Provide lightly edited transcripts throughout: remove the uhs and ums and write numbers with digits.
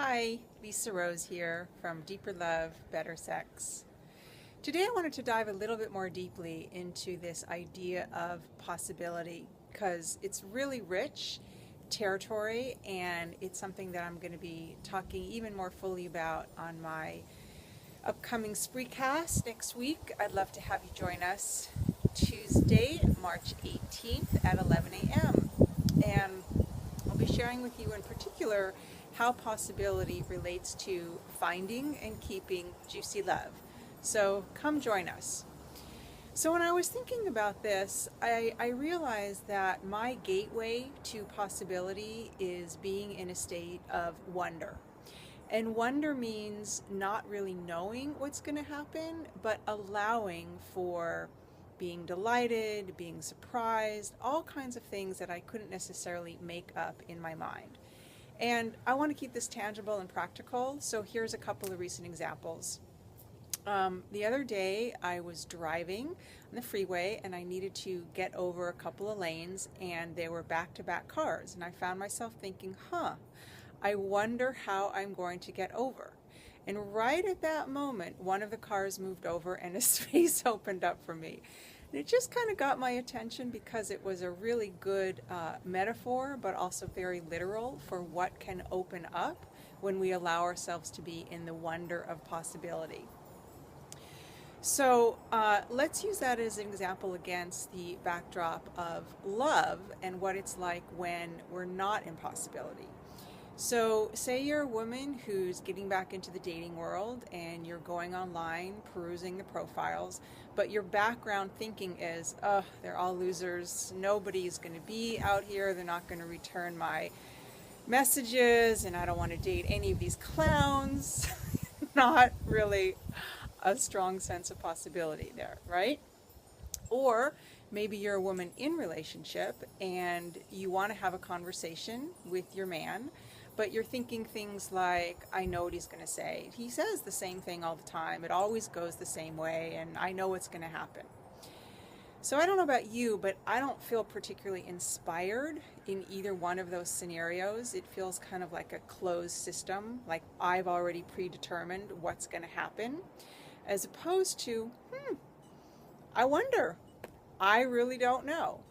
Hi, Lisa Rose here from Deeper Love, Better Sex. Today I wanted to dive a little bit more deeply into this idea of possibility because it's really rich territory and it's something that I'm going to be talking even more fully about on my upcoming Spreecast next week. I'd love to have you join us Tuesday, March 18th at 11 a.m. And I'll be sharing with you in particular how possibility relates to finding and keeping juicy love. So come join us. So when I was thinking about this, I realized that my gateway to possibility is being in a state of wonder. And wonder means not really knowing what's going to happen, but allowing for being delighted, being surprised, all kinds of things that I couldn't necessarily make up in my mind. And I want to keep this tangible and practical, so here's a couple of recent examples. The other day I was driving on the freeway and I needed to get over a couple of lanes and they were back-to-back cars, and I found myself thinking, I wonder how I'm going to get over. And right at that moment, one of the cars moved over and a space opened up for me. And it just kind of got my attention because it was a really good metaphor, but also very literal for what can open up when we allow ourselves to be in the wonder of possibility. So let's use that as an example against the backdrop of love and what it's like when we're not in possibility. So say you're a woman who's getting back into the dating world and you're going online, perusing the profiles, but your background thinking is, oh, they're all losers. Nobody's going to be out here. They're not going to return my messages, and I don't want to date any of these clowns. Not really a strong sense of possibility there, right? Or maybe you're a woman in relationship and you want to have a conversation with your man, but you're thinking things like, I know what he's going to say. He says the same thing all the time. It always goes the same way, and I know what's going to happen. So I don't know about you, but I don't feel particularly inspired in either one of those scenarios. It feels kind of like a closed system, like I've already predetermined what's going to happen, as opposed to, I wonder. I really don't know.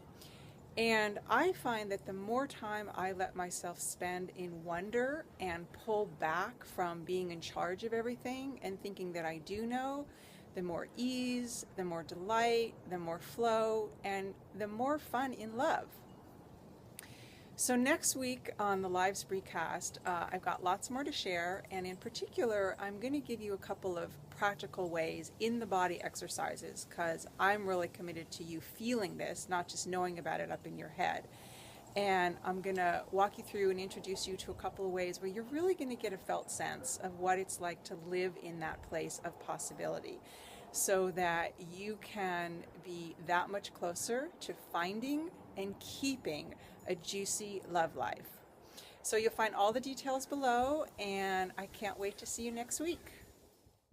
And I find that the more time I let myself spend in wonder and pull back from being in charge of everything and thinking that I do know, the more ease, the more delight, the more flow, and the more fun in love. So next week on the live Spreecast, I've got lots more to share, and in particular, I'm going to give you a couple of practical ways in the body exercises, because I'm really committed to you feeling this, not just knowing about it up in your head. And I'm going to walk you through and introduce you to a couple of ways where you're really going to get a felt sense of what it's like to live in that place of possibility, so that you can be that much closer to finding and keeping a juicy love life. So you'll find all the details below, and I can't wait to see you next week.